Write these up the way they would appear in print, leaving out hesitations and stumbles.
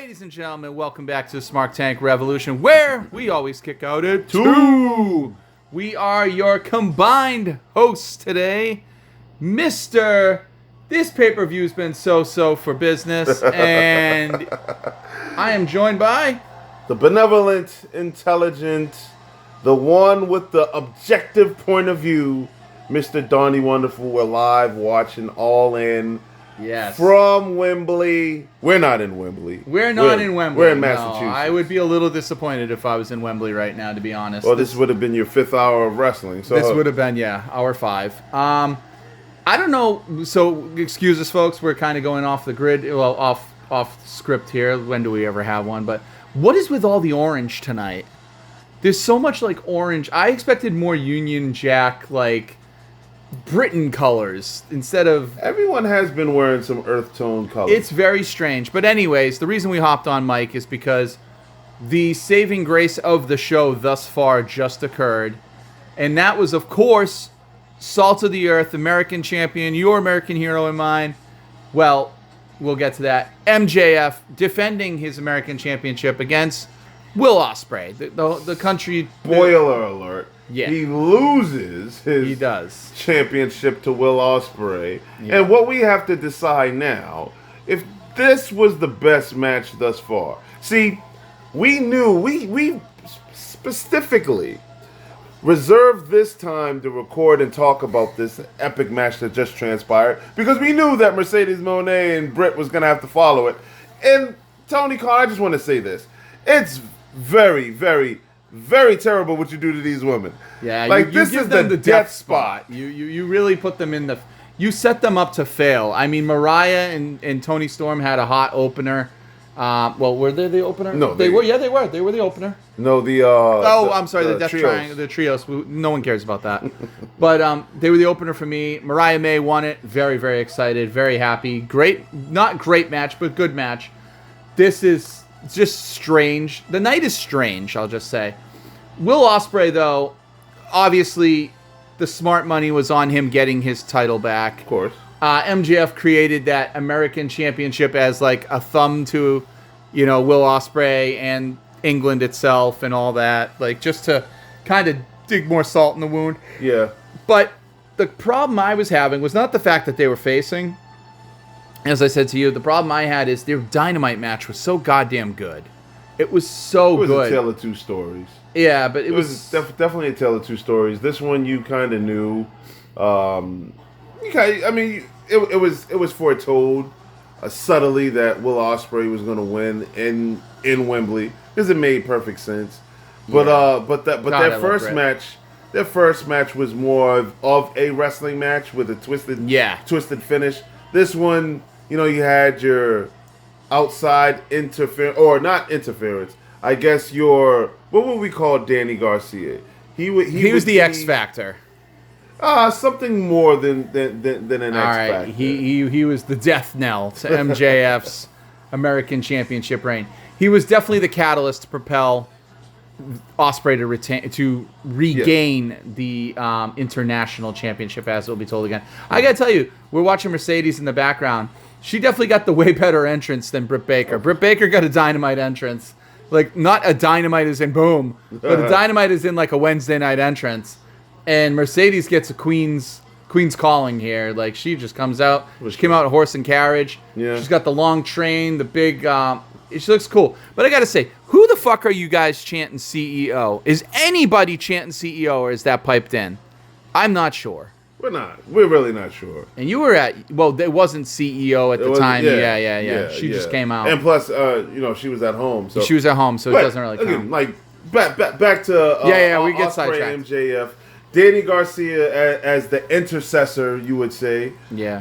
Ladies and gentlemen, welcome back to the Smart Tank Revolution, where we always kick out at 2. We are your combined hosts today, Mr. This pay-per-view's been so for business, and I am joined by the benevolent, intelligent, the one with the objective point of view, Mr. Donnie Wonderful. We're live watching All In. Yes. From Wembley. We're not in Wembley. We're not in Wembley. We're in Massachusetts. No, I would be a little disappointed if I was in Wembley right now, to be honest. Well, this would have been your 5th hour of wrestling. So this would have been, hour 5. I don't know. So, excuse us, folks. We're kind of going off the grid. Well, off script here. When do we ever have one? But what is with all the orange tonight? There's so much, like, orange. I expected more Union Jack, like, Britain colors instead of... Everyone has been wearing some earth tone colors. It's very strange. But anyways, the reason we hopped on Mike is because the saving grace of the show thus far just occurred. And that was, of course, Salt of the Earth, American champion, your American hero and mine. Well, we'll get to that. MJF defending his American championship against Will Ospreay. The country... Spoiler alert. Yeah. He loses his championship to Will Ospreay. Yeah. And what we have to decide now, if this was the best match thus far. See, we knew, we specifically reserved this time to record and talk about this epic match that just transpired because we knew that Mercedes Moné and Britt was going to have to follow it. And Tony Khan, I just want to say this. It's very, very, very terrible what you do to these women. Yeah, like you this give is them the death spot. You really put them in the... You set them up to fail. I mean, Mariah and Toni Storm had a hot opener. Well, were they the opener? No, they were. Yeah, they were. They were the opener. No, I'm sorry, the Death trios. Triangle, the trios. No one cares about that. But they were the opener for me. Mariah May won it. Very, very excited. Very happy. Great, not great match, but good match. This is just strange. The night is strange, I'll just say. Will Ospreay, though, obviously the smart money was on him getting his title back. Of course. MJF created that American Championship as like a thumb to, Will Ospreay and England itself and all that, like just to kind of dig more salt in the wound. Yeah. But the problem I was having was not the fact that they were facing. As I said to you, the problem I had is their Dynamite match was so goddamn good. It was so good. It was a tale of two stories. Yeah, but it was definitely a tale of two stories. This one you kind of knew. It was foretold subtly that Will Ospreay was going to win in Wembley because it made perfect sense. But their first match was more of a wrestling match with a twisted finish. This one, you had your outside interference, or not interference. I guess what would we call Danny Garcia? He was the X Factor. Something more than an X Factor. He was the death knell to MJF's American Championship reign. He was definitely the catalyst to propel Ospreay to regain the international championship, as it will be told again. I gotta tell you, we're watching Mercedes in the background. She definitely got the way better entrance than Britt Baker. Britt Baker got a Dynamite entrance. Like, not a Dynamite as in boom, but a Dynamite is in like a Wednesday night entrance. And Mercedes gets a Queen's calling here. Like, she just comes out. She came out horse and carriage. Yeah. She's got the long train, the big... she looks cool. But I got to say, who the fuck are you guys chanting CEO? Is anybody chanting CEO, or is that piped in? I'm not sure. We're not. We're really not sure. And you were it wasn't CEO at the time. Yeah. She just came out. And plus, she was at home. So she was at home, so it doesn't really count. Again, like, back to we get Ospreay sidetracked. MJF. Danny Garcia as the intercessor, you would say. Yeah.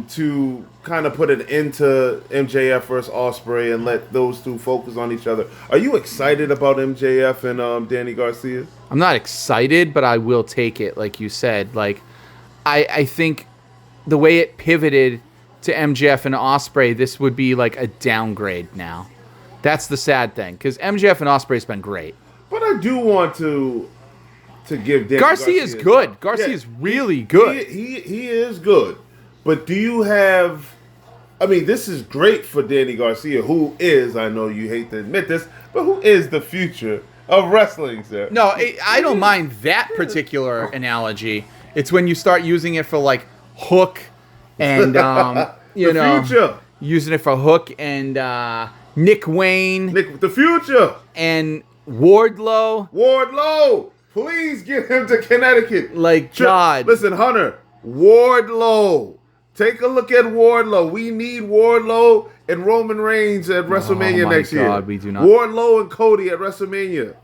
To kind of put an end to MJF versus Ospreay and let those two focus on each other. Are you excited about MJF and Danny Garcia? I'm not excited, but I will take it, like you said. Like, I think the way it pivoted to MJF and Ospreay, this would be like a downgrade now. That's the sad thing, because MJF and Ospreay's been great. But I do want to give Danny Garcia is good. Garcia is really good. He is good. But do you have I mean, this is great for Danny Garcia, who is, I know you hate to admit this, but who is the future of wrestling, sir. No, I don't mind that particular analogy. It's when you start using it for like Hook and you know, future. Using it for Hook and Nick Wayne, the future, and Wardlow. Wardlow, please get him to Connecticut. Like God, listen, Hunter, Wardlow. Take a look at Wardlow. We need Wardlow and Roman Reigns at WrestleMania next year. God, we do not. Wardlow and Cody at WrestleMania.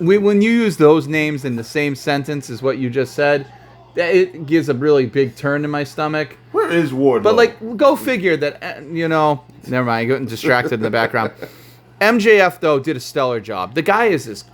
When you use those names in the same sentence as what you just said, it gives a really big turn in my stomach. Where is Wardlow? But like, go figure that, you know, never mind, getting distracted in the background. MJF, though, did a stellar job. The guy is as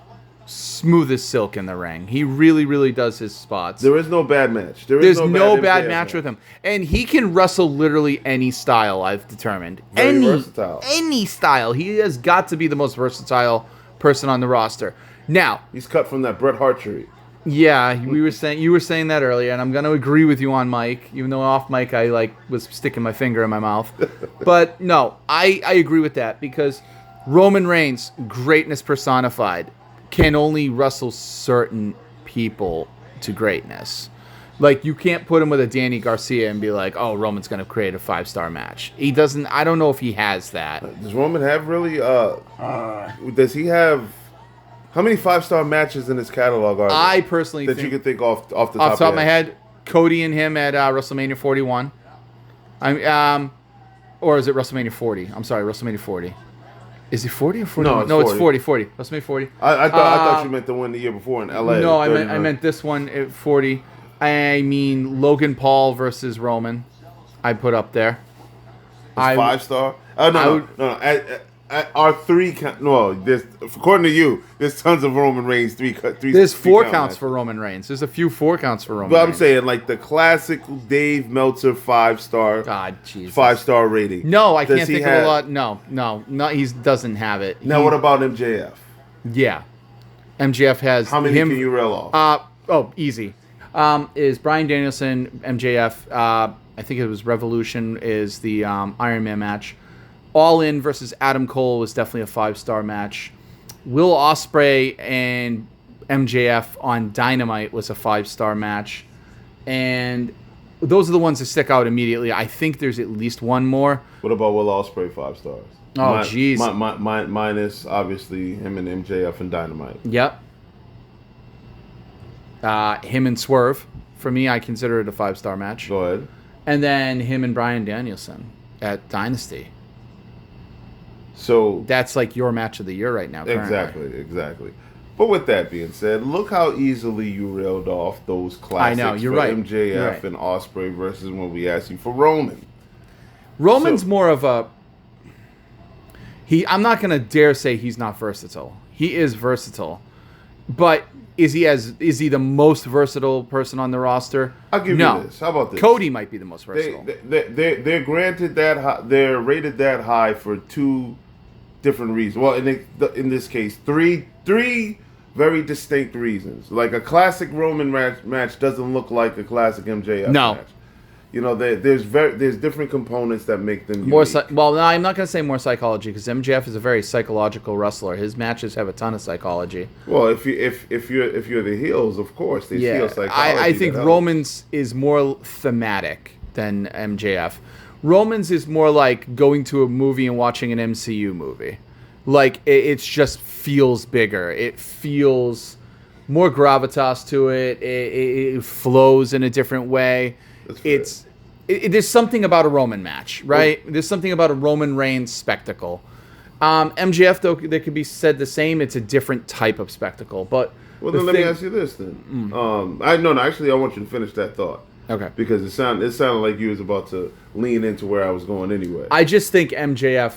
smooth as silk in the ring. He really, really does his spots. There is no bad match. There's no bad match with him. And he can wrestle literally any style, I've determined. Very versatile. Any style. He has got to be the most versatile person on the roster. Now, he's cut from that Bret Hart tree. Yeah, you were saying that earlier, and I'm going to agree with you on mic, even though off mic I was sticking my finger in my mouth. But no, I agree with that because Roman Reigns, greatness personified, can only wrestle certain people to greatness. Like, you can't put him with a Danny Garcia and be like, oh, Roman's going to create a 5-star match. He doesn't. I don't know if he has that. Does Roman have really? Does he have? How many 5-star matches in his catalog are there? I personally think you could think off the top of my head, Cody and him at WrestleMania 41. Or is it WrestleMania 40? I'm sorry, WrestleMania 40. Is it 40 or 41? No, it's 40. WrestleMania 40. I thought you meant the one the year before in LA. No, I meant this one at 40. I mean Logan Paul versus Roman. I put up there. 5-star? Oh no. Our three there's, according to you, there's tons of Roman Reigns. There's 4 counts for Roman Reigns. There's a few 4 counts for Roman. But Reigns. I'm saying like the classic Dave Meltzer 5-star. God, Jesus. 5-star rating. No, I can't think of a lot. No, he doesn't have it. Now what about MJF? Yeah, MJF has. How many can you reel off? Easy. Is Bryan Danielson, MJF? I think it was Revolution. Is the Iron Man match. All In versus Adam Cole was definitely a 5-star match. Will Ospreay and MJF on Dynamite was a 5-star match. And those are the ones that stick out immediately. I think there's at least one more. What about Will Ospreay 5 stars? Oh, jeez. Minus, obviously, him and MJF and Dynamite. Yep. Him and Swerve. For me, I consider it a 5-star match. Go ahead. And then him and Bryan Danielson at Dynasty. So that's like your match of the year right now. Currently. Exactly. But with that being said, look how easily you reeled off those classics. I know, you're for right. MJF and Ospreay versus when we asked you for Roman. Roman's more of a. I'm not gonna dare say he's not versatile. He is versatile, but is he the most versatile person on the roster? I'll give you this. How about this? Cody might be the most versatile. They're granted that high, they're rated that high for 2 different reasons. Well, in this case, three very distinct reasons. Like a classic Roman match doesn't look like a classic MJF match. You know, there's different components that make them more. No, I'm not going to say more psychology because MJF is a very psychological wrestler. His matches have a ton of psychology. Well, if you're the heels, of course, there's heel psychology. I think Roman's is more thematic than MJF. Roman's is more like going to a movie and watching an MCU movie. Like, it just feels bigger. It feels more gravitas to it. It flows in a different way. There's something about a Roman match, right? There's something about a Roman Reigns spectacle. MJF, though, that could be said the same. It's a different type of spectacle. But let me ask you this then. Actually, I want you to finish that thought. Okay. Because it sounded like you was about to lean into where I was going anyway. I just think MJF,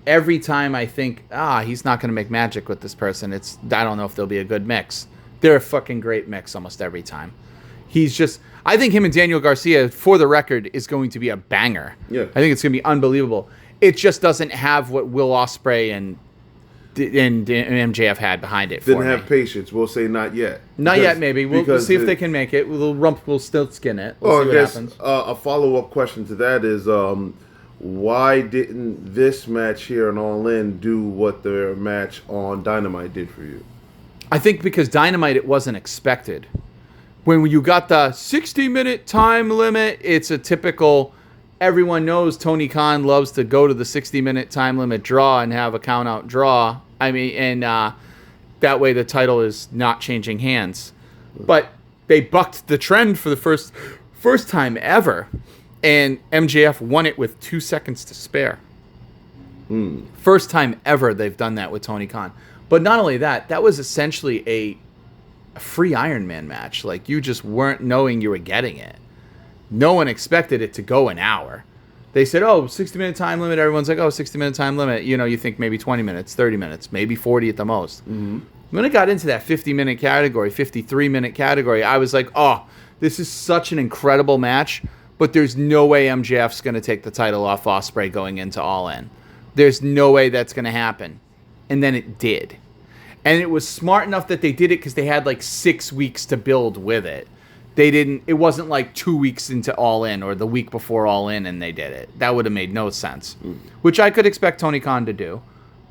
every time I think, he's not going to make magic with this person, I don't know if there'll be a good mix. They're a fucking great mix almost every time. I think him and Daniel Garcia, for the record, is going to be a banger. Yeah. I think it's going to be unbelievable. It just doesn't have what Will Ospreay and MJF had behind it. Didn't have patience. We'll say not yet. Not yet, maybe. We'll see if they can make it. We'll still skin it. We'll see what happens. A follow-up question to that is, why didn't this match here on All In do what their match on Dynamite did for you? I think because Dynamite, it wasn't expected. When you got the 60-minute time limit, it's a typical, everyone knows Tony Khan loves to go to the 60-minute time limit draw and have a count-out draw. I mean, and that way the title is not changing hands. But they bucked the trend for the first time ever, and MJF won it with 2 seconds to spare. First time ever they've done that with Tony Khan. But not only that, that was essentially a free Iron Man match. Like, you just weren't knowing you were getting it. No one expected it to go an hour. They said, 60-minute time limit. Everyone's like, 60-minute time limit. You know, you think maybe 20 minutes, 30 minutes, maybe 40 at the most. Mm-hmm. When it got into that 50-minute category, 53-minute category, I was like, this is such an incredible match, but there's no way MJF's going to take the title off Ospreay going into All In. There's no way that's going to happen. And then it did. And it was smart enough that they did it because they had like 6 weeks to build with it. It wasn't like 2 weeks into All In or the week before All In and they did it. That would have made no sense. Which I could expect Tony Khan to do.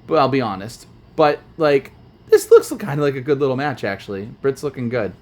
But I'll be honest. But like, this looks kind of like a good little match, actually. Britt's looking good.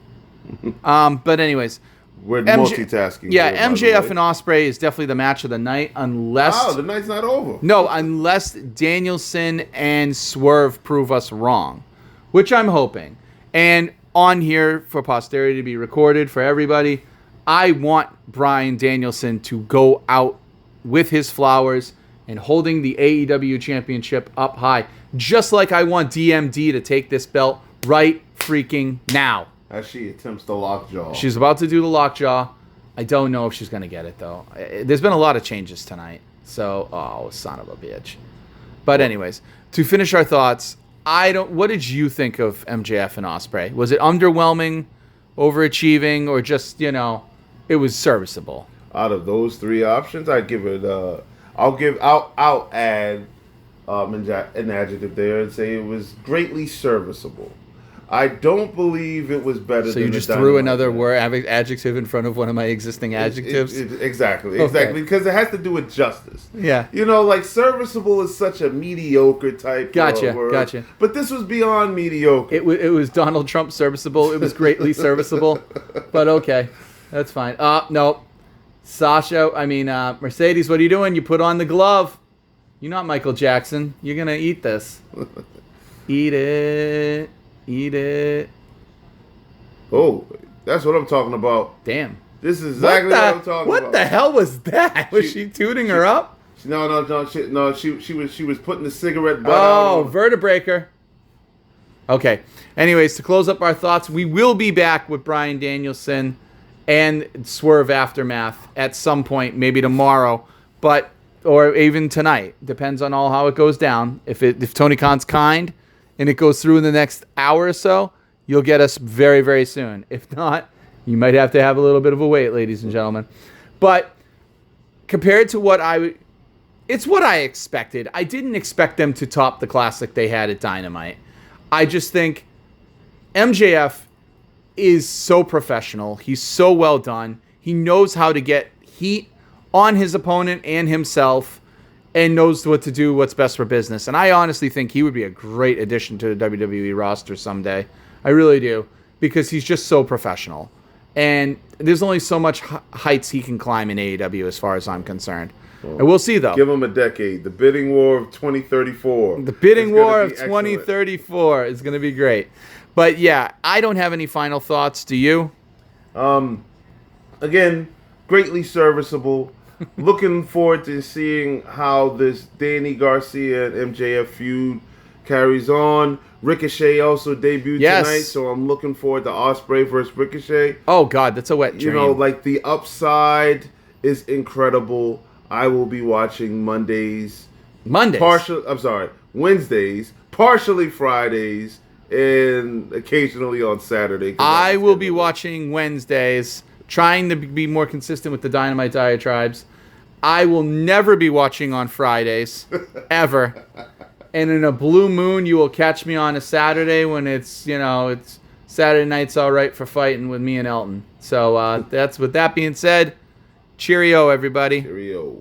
But anyways. We're multitasking. Yeah, here, MJF and Ospreay is definitely the match of the night, unless... the night's not over. No, unless Danielson and Swerve prove us wrong, which I'm hoping. And on here, for posterity to be recorded for everybody, I want Bryan Danielson to go out with his flowers and holding the AEW Championship up high, just like I want DMD to take this belt right freaking now. As she attempts the lockjaw. She's about to do the lockjaw. I don't know if she's going to get it, though. There's been a lot of changes tonight. So, son of a bitch. But anyways, to finish our thoughts, what did you think of MJF and Ospreay? Was it underwhelming, overachieving, or just, it was serviceable? Out of those three options, I'd give it, I'll add an adjective there and say it was greatly serviceable. I don't believe it was better. So you just threw another adjective in front of one of my existing adjectives? Exactly, because it has to do with justice. Yeah. Like serviceable is such a mediocre type of word. Gotcha. But this was beyond mediocre. It was Donald Trump serviceable. It was greatly serviceable. But okay, that's fine. No. Mercedes, what are you doing? You put on the glove. You're not Michael Jackson. You're going to eat this. Eat it. Eat it. Oh, that's what I'm talking about. Damn. This is exactly what I'm talking about. What the hell was that? Was she tooting her up? No. She was putting the cigarette butt out. Oh, vertebreaker. Okay. Anyways, to close up our thoughts, we will be back with Bryan Danielson and Swerve Aftermath at some point, maybe tomorrow, or even tonight. Depends on how it goes down. If Tony Khan's kind and it goes through in the next hour or so, you'll get us very, very soon. If not, you might have to have a little bit of a wait, ladies and gentlemen. But compared to it's what I expected. I didn't expect them to top the classic they had at Dynamite. I just think MJF is so professional. He's so well done. He knows how to get heat on his opponent and himself, and knows what to do, what's best for business. And I honestly think he would be a great addition to the WWE roster someday. I really do, because he's just so professional. And there's only so much heights he can climb in AEW as far as I'm concerned. Well, and we'll see, though. Give him a decade. The bidding war of 2034. The bidding war of 2034 is going to be great. But, yeah, I don't have any final thoughts. Do you? Again, greatly serviceable. Looking forward to seeing how this Danny Garcia and MJF feud carries on. Ricochet also debuted tonight, so I'm looking forward to Ospreay versus Ricochet. Oh, God, that's a wet dream. The upside is incredible. I will be watching Wednesdays, partially Fridays, and occasionally on Saturday. I will be watching Wednesdays, trying to be more consistent with the Dynamite diatribes. I will never be watching on Fridays, ever. And in a blue moon, you will catch me on a Saturday when it's Saturday night's all right for fighting with me and Elton. So that's with that being said, cheerio, everybody. Cheerio.